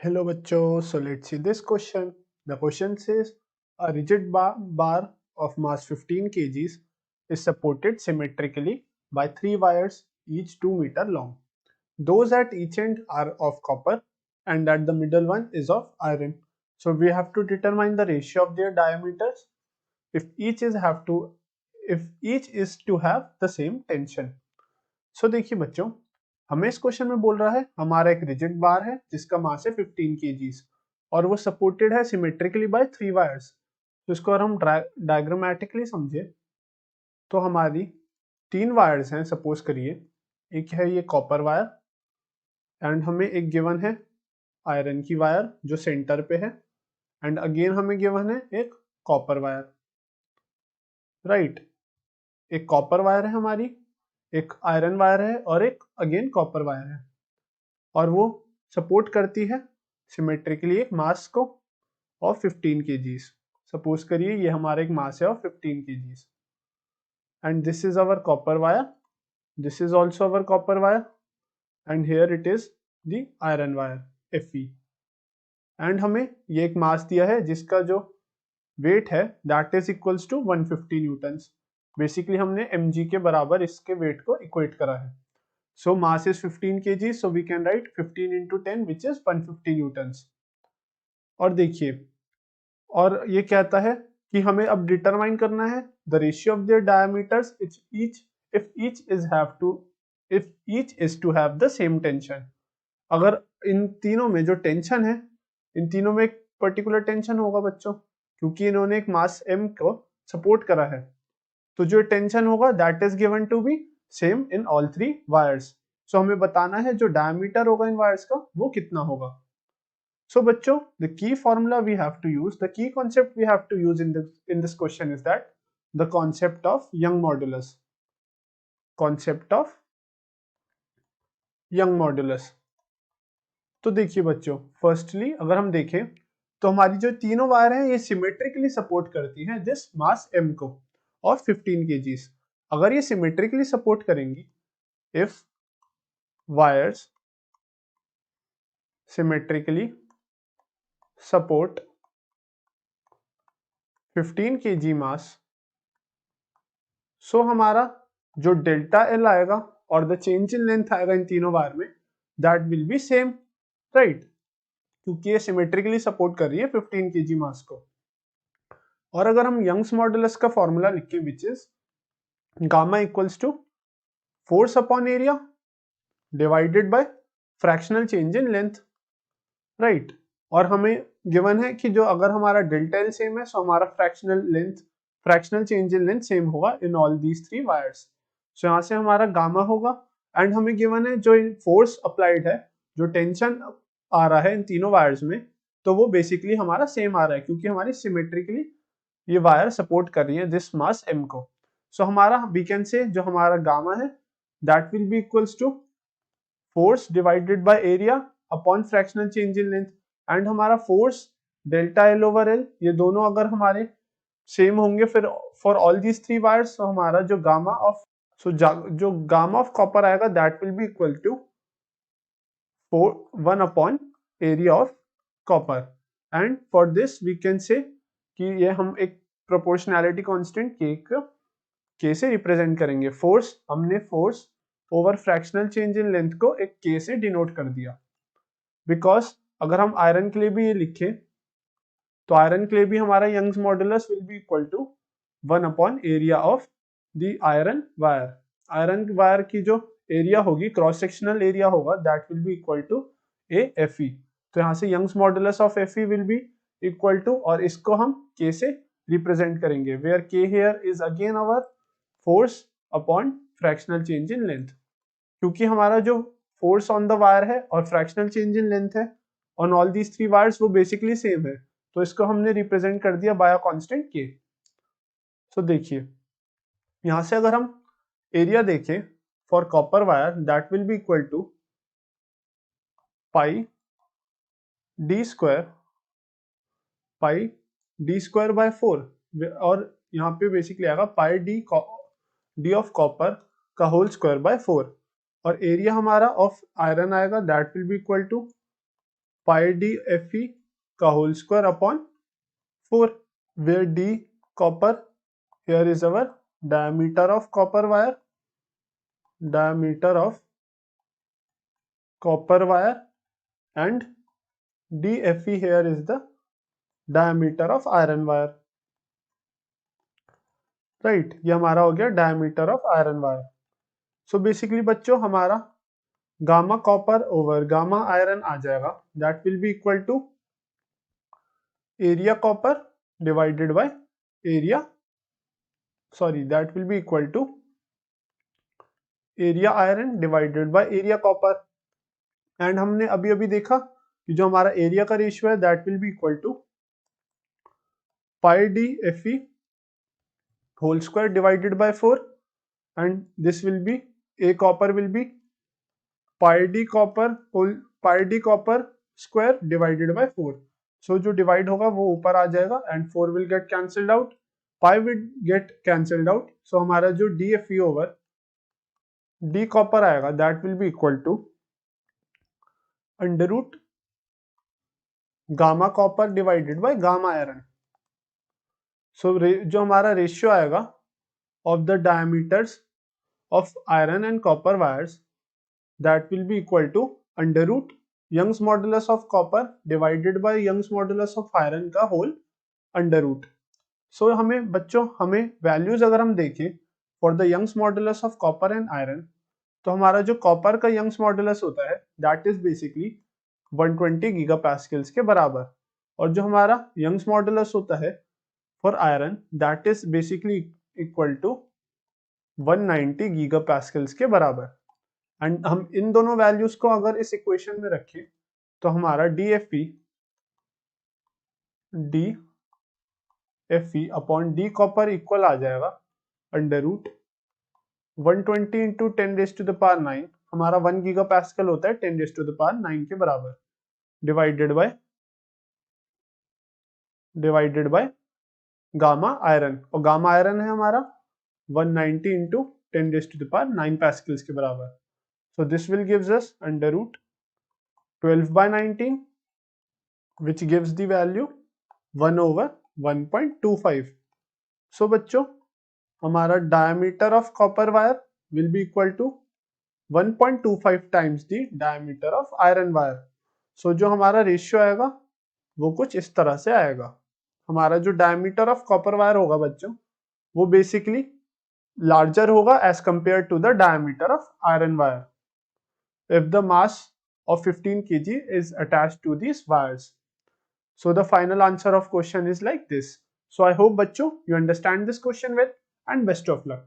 Hello bachcho, so let's see this question. The question says a rigid bar of mass 15 kgs is supported symmetrically by three wires, each 2 meter long. Those at each end are of copper and at the middle one is of iron. So we have to determine the ratio of their diameters if each is to have the same tension. सो देखिए बच्चों, हमें इस question में बोल रहा है हमारा एक रिजिड बार है जिसका मास है 15 kgs और वो सपोर्टेड है सिमेट्रिकली बाय थ्री वायर्स। तो इसको अगर हम डायग्रामेटिकली समझे तो हमारी तीन वायर्स हैं, सपोज करिए। एक है ये कॉपर वायर एंड हमें एक गिवन है आयरन की वायर जो सेंटर पे है एंड अगेन हमें गिवन है एक कॉपर वायर, राइट। एक कॉपर वायर है हमारी, एक आयरन वायर है और एक अगेन कॉपर वायर है और वो सपोर्ट करती है सिमेट्रिकली एक मास को ऑफ 15 kgs। सपोज करिए ये हमारा एक मास है of 15 kgs and this is our copper wire, this is also our copper wire and here it is the iron wire Fe and हमें ये एक मास दिया है जिसका जो वेट है that is equals to 150 newtons. Basically हमने mg के बराबर इसके वेट को इक्वेट करा है। So mass is 15 kg, so we can write 15 into 10 which is 150 newtons। और देखिए, और ये कहता है कि हमें अब डिटरमाइन करना है the ratio of their diameters if each is to have the same tension। अगर इन तीनों में जो टेंशन है, इन तीनों में एक पर्टिकुलर टेंशन होगा बच्चों, क्योंकि इन्होंने एक मास m को सपोर्ट करा है, तो जो टेंशन होगा that is given to be same in all three wires. So हमें बताना है जो डायमीटर होगा इन वायर्स का वो कितना होगा। सो बच्चों, the key formula we have to use, the key concept we have to use in this question is that the concept of Young modulus. Concept of Young modulus. तो देखिए बच्चों, फर्स्टली अगर हम देखें तो हमारी जो तीनों वायर हैं ये सिमेट्रिकली सपोर्ट करती हैं दिस मास m को और 15 kgs। अगर ये सिमेट्रिकली सपोर्ट करेंगी, if wires symmetrically support 15 kg mass, सो हमारा जो डेल्टा एल आएगा और द चेंज इन लेंथ आएगा इन तीनों वायर में that will B same, right, क्योंकि ये सिमेट्रिकली सपोर्ट कर रही है 15 kg मास को। और अगर हम यंग्स मॉडुलस का फॉर्मूला लिखें which is gamma equals to force upon area divided by fractional change in length, right. और हमें गिवन है कि जो अगर हमारा डेल्टा एल सेम है सो हमारा fractional change in length same होगा in all these three wires. So यहाँ से हमारा गामा होगा एंड हमें गिवन है जो फोर्स अप्लाइड है, जो टेंशन आ रहा है इन तीनों वायर्स में, तो वो बेसिकली हमारा सेम आ रहा है क्योंकि हमारी सिमेट्रिकली ये वायर सपोर्ट कर रही है दिस मास m को। सो हमारा वी कैन से जो हमारा गामा है that will be equals to force divided by area upon fractional change in length and हमारा force delta L over L, ये दोनों अगर हमारे सेम होंगे फिर for all these three wires, तो हमारा जो गामा ऑफ जो गामा ऑफ कॉपर आएगा that will be equal to 1 upon area of copper. And for this we can say कि ये हम एक प्रोपोर्शनैलिटी कांस्टेंट के से रिप्रेजेंट करेंगे। फोर्स, हमने force over fractional change in length को एक के से डिनोट कर दिया, बिकॉज अगर हम आयरन के लिए भी ये लिखें तो आयरन के लिए भी हमारा Young's modulus will be equal to 1 upon area of the iron wire. Iron wire की जो एरिया होगी, क्रॉस सेक्शनल एरिया होगा, that will be equal to AFE। तो यहाँ से Young's modulus of Fe will be equal to, और इसको हम K से रिप्रेजेंट करेंगे where K here is again our force upon fractional change in length. क्योंकि हमारा जो फोर्स ऑन द वायर है और फ्रैक्शनल चेंज इन लेंथ है on all these three wires वो बेसिकली सेम है, तो इसको हमने रिप्रेजेंट कर दिया by a constant K। So देखिए यहां से अगर हम एरिया देखें for copper wire that will be equal to pi D square by 4, और यहाँ पे बेसिकली आएगा पाई डी ऑफ कॉपर का होल स्क्वायर बाय 4, और एरिया हमारा ऑफ आयरन आएगा that will be equal to pi d f e का whole square upon 4, where d copper, here is our diameter of copper wire, and dfe here is the diameter of iron wire, right? ये हमारा हो गया diameter of iron wire. So basically बच्चों हमारा gamma copper over gamma iron आ जाएगा, that will be equal to area copper divided by area, that will be equal to area iron divided by area copper. And हमने अभी अभी देखा कि जो हमारा एरिया का रेशियो है that will be equal to pi d f e whole square divided by 4, and this will be a copper will be pi d copper square divided by 4. So जो डिवाइड होगा वो ऊपर आ जाएगा and 4 will get cancelled out, pi will get cancelled out. So हमारा जो d f e over d copper आएगा that will be equal to under root gamma copper divided by gamma iron. So जो हमारा ratio आएगा of the diameters of iron and copper wires that will be equal to under root Young's modulus of copper divided by Young's modulus of iron का whole under root. So हमें बच्चों values अगर हम देखें for the Young's modulus of copper and iron, तो हमारा जो copper का यंग्स मॉडुलस होता है दैट इज बेसिकली 120 गीगापास्कल्स के बराबर, और जो हमारा यंग्स मॉडुलस होता है for iron that is basically equal to 190 gigapascals के बराबर. एंड हम इन दोनों वैल्यूज को अगर इस इक्वेशन में रखें तो हमारा d f e upon d copper equal आ जाएगा अंडर रूट 120 इंटू 10⁻⁹, हमारा 1 गीगापास्कल होता है 10⁻⁹ के बराबर, डिवाइडेड बाय गामा आयरन, और गामा आयरन है हमारा 190 इंटू 10⁻⁹ पास्कल्स के बराबर. So this will gives us under root 12/19 which gives the value 1/1.25. So बच्चों हमारा diameter of copper wire will be equal to 1.25 times the diameter of iron wire. So जो हमारा ratio आएगा वो कुछ इस तरह से आएगा. हमारा जो डायमीटर ऑफ कॉपर वायर होगा बच्चों वो बेसिकली लार्जर होगा as compared to the diameter of iron wire if the mass of 15 kg is attached to these wires. So the final answer of question is like this. So I hope बच्चों you understand this question well, and best of luck.